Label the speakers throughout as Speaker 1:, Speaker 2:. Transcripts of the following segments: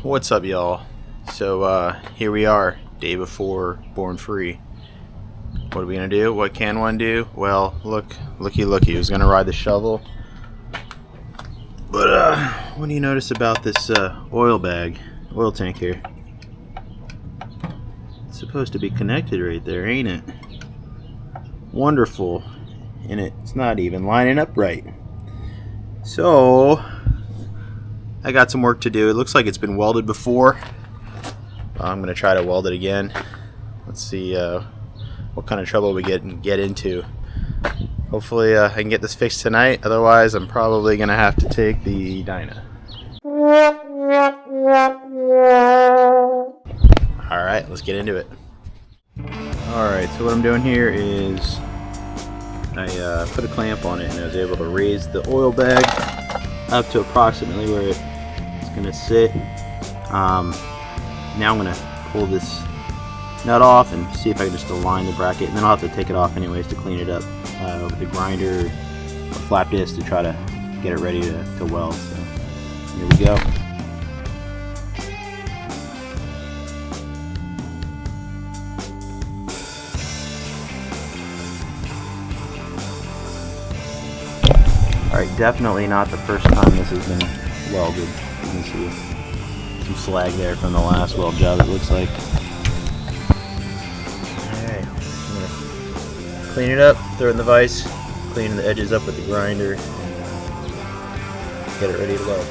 Speaker 1: What's up, y'all? So here we are, day before Born Free. What are we gonna do? What can one do? Well, looky, he was gonna ride the shovel, but what do you notice about this oil tank here? It's supposed to be connected right there, ain't it? Wonderful, and it's not even lining up right. So I got some work to do. It looks like it's been welded before. I'm gonna try to weld it again. Let's see what kind of trouble we get into. Hopefully I can get this fixed tonight. Otherwise, I'm probably gonna have to take the Dyna. All right, let's get into it. All right, so what I'm doing here is I put a clamp on it, and I was able to raise the oil bag up to approximately where it's gonna sit. Now I'm gonna pull this nut off and see if I can just align the bracket, and then I'll have to take it off anyways to clean it up with the grinder or flap disc to try to get it ready to weld. So here we go. Alright, definitely not the first time this has been welded. You can see some slag there from the last weld job, it looks like. Alright, I'm going to clean it up, throw it in the vise, clean the edges up with the grinder, and get it ready to weld.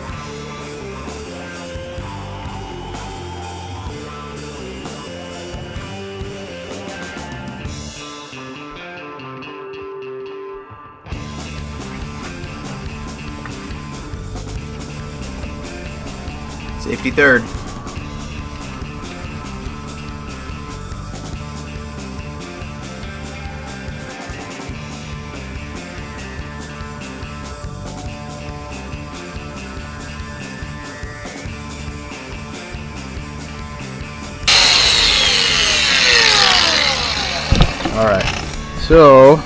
Speaker 1: Safety third. Alright, so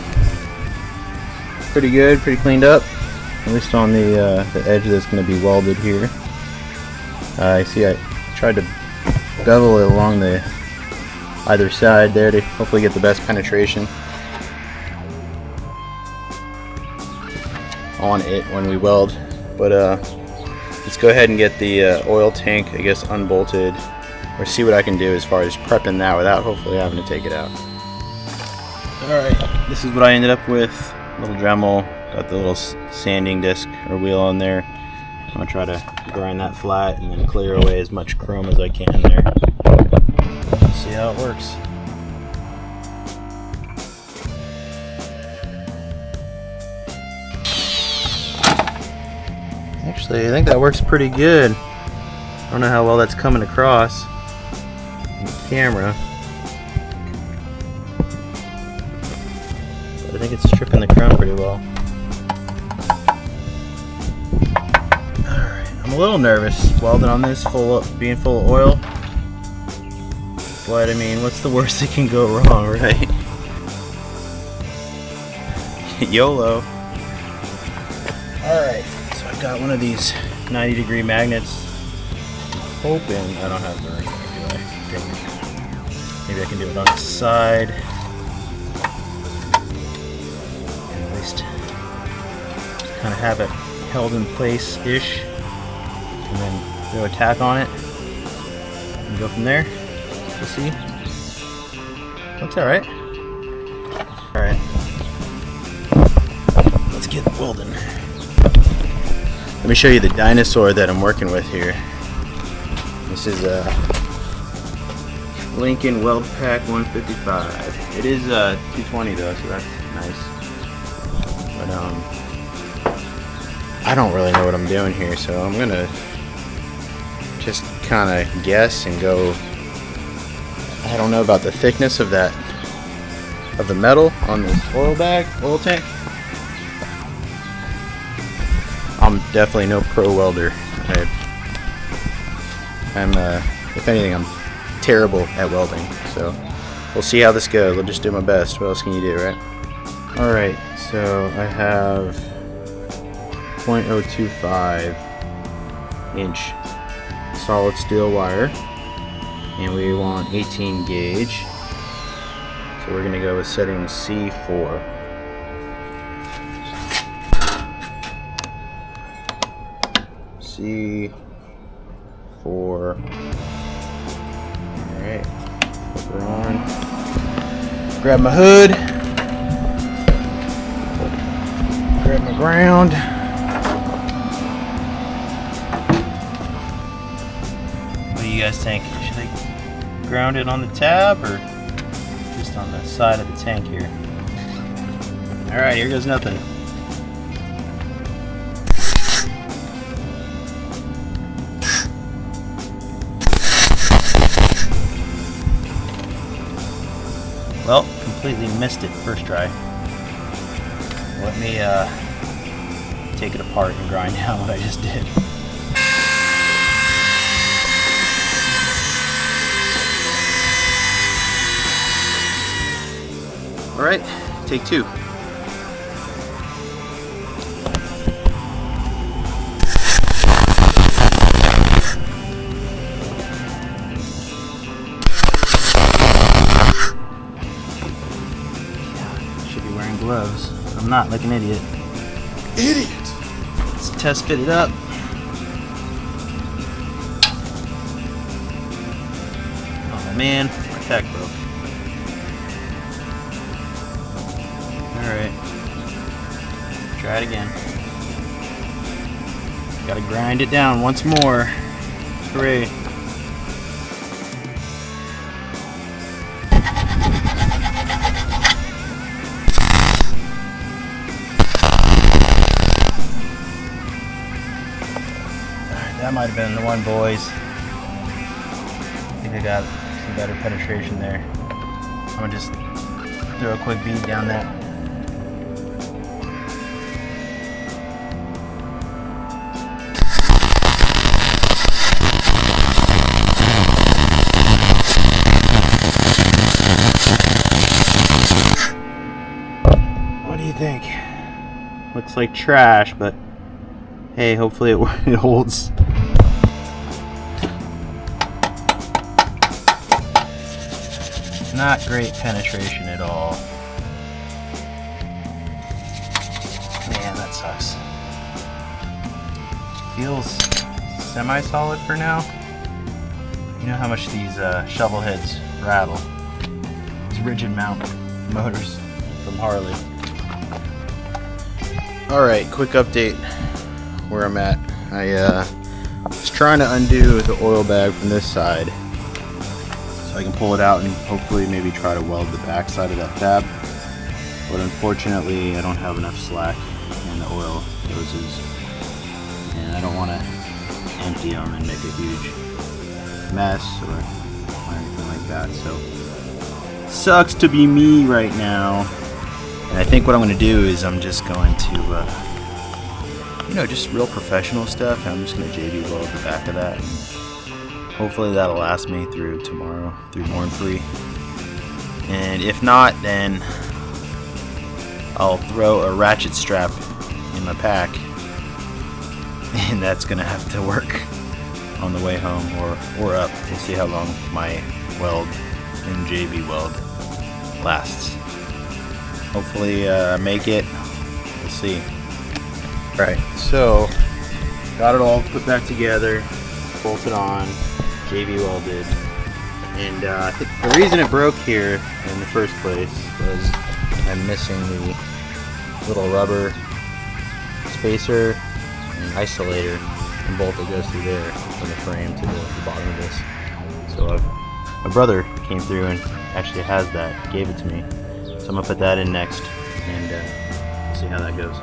Speaker 1: pretty good, pretty cleaned up, at least on the edge that's going to be welded here. I see I tried to bevel it along the either side there to hopefully get the best penetration on it when we weld. But let's go ahead and get the oil tank, I guess, unbolted, or see what I can do as far as prepping that without hopefully having to take it out. Alright, this is what I ended up with. Little Dremel, got the little sanding disc or wheel on there. I'm going to try to grind that flat and then clear away as much chrome as I can there. See how it works. Actually, I think that works pretty good. I don't know how well that's coming across on the camera, but I think it's stripping the chrome pretty well. I'm a little nervous welding on this being full of oil, but I mean, what's the worst that can go wrong, right? YOLO. Alright, so I've got one of these 90-degree magnets. I'm hoping I don't have the ring, do I? Maybe I can do it on the side. And at least kind of have it held in place-ish. And then throw a tack on it and go from there. We'll see. Looks alright. Alright. Let's get welding. Let me show you the dinosaur that I'm working with here. This is a Lincoln Weld Pack 155. It is 220 though, so that's nice. But I don't really know what I'm doing here, so I'm gonna just kind of guess and go. I don't know about the thickness of the metal on this oil tank. I'm definitely no pro welder. If anything, I'm terrible at welding. So we'll see how this goes. I'll just do my best. What else can you do, right? All right. So I have 0.025 inch solid steel wire, and we want 18 gauge. So we're gonna go with setting C4. C4. Alright, flip her on. Grab my hood. Grab my ground. What do you guys think? Should I ground it on the tab or just on the side of the tank here? Alright, here goes nothing. Well, completely missed it first try. Let me take it apart and grind down what I just did. Alright, take two. Gloves. I'm not like an idiot.
Speaker 2: Idiot!
Speaker 1: Let's test fit it up. Oh man, my tack broke. Alright. Try it again. Gotta grind it down once more. Hooray. That might have been the one, boys. I think I got some better penetration there. I'm gonna just throw a quick bead down that. What do you think? Looks like trash, but hey, hopefully it holds. Not great penetration at all. Man, that sucks. Feels semi-solid for now. You know how much these Shovelheads rattle. These rigid mount motors from Harley. Alright, quick update where I'm at. I was trying to undo the oil bag from this side so I can pull it out and hopefully maybe try to weld the back side of that tab, but unfortunately I don't have enough slack in the oil hoses and I don't want to empty them and make a huge mess or anything like that. So sucks to be me right now, and I think what I'm going to do is I'm just going to you know, just real professional stuff, and I'm just going to JB weld the back of that. Hopefully that'll last me through tomorrow, through bornfree. And if not, then I'll throw a ratchet strap in my pack, and that's gonna have to work on the way home or up. We'll see how long my weld and JB weld lasts. Hopefully make it. We'll see. Right, so got it all put back together, bolted on, JB welded, and I think the reason it broke here in the first place was I'm missing the little rubber spacer and isolator and bolt that goes through there from the frame to the bottom of this. So my brother came through and actually has that, gave it to me. So I'm gonna put that in next and we'll see how that goes.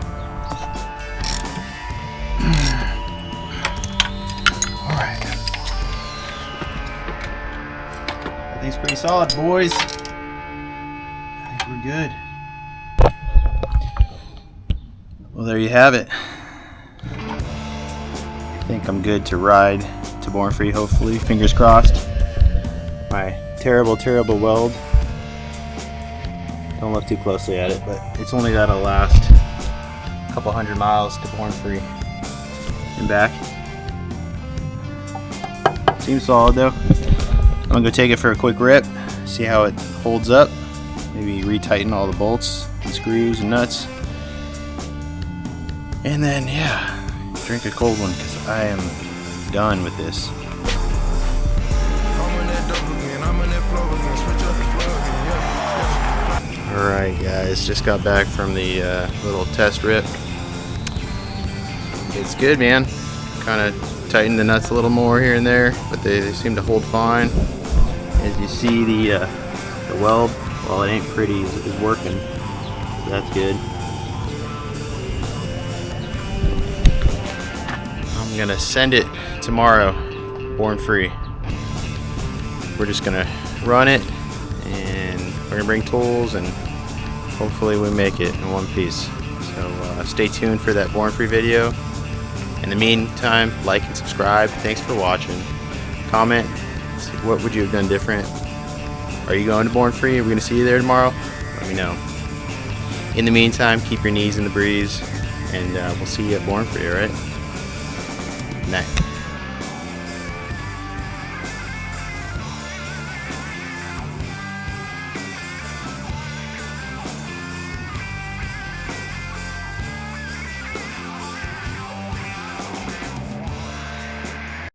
Speaker 1: Alright. That thing's pretty solid, boys. I think we're good. Well, there you have it. I think I'm good to ride to bornfree, hopefully. Fingers crossed. My terrible weld. Don't look too closely at it, but it's only gotta last a couple 100 miles to bornfree and back. Seems solid though. I'm gonna go take it for a quick rip, see how it holds up. Maybe retighten all the bolts and screws and nuts. And then, yeah, drink a cold one because I am done with this. Alright guys, just got back from the little test rip. It's good, man. Kind of tightened the nuts a little more here and there, but they seem to hold fine. As you see, the weld, well, it ain't pretty, is working. So that's good. I'm gonna send it tomorrow, born free. We're just gonna run it, and we're gonna bring tools, and hopefully we make it in one piece. So stay tuned for that born free video. In the meantime, like and subscribe. Thanks for watching. Comment, what would you have done different? Are you going to born free? Are we gonna see you there tomorrow? Let me know. In the meantime, keep your knees in the breeze, and we'll see you at born free, alright? Night.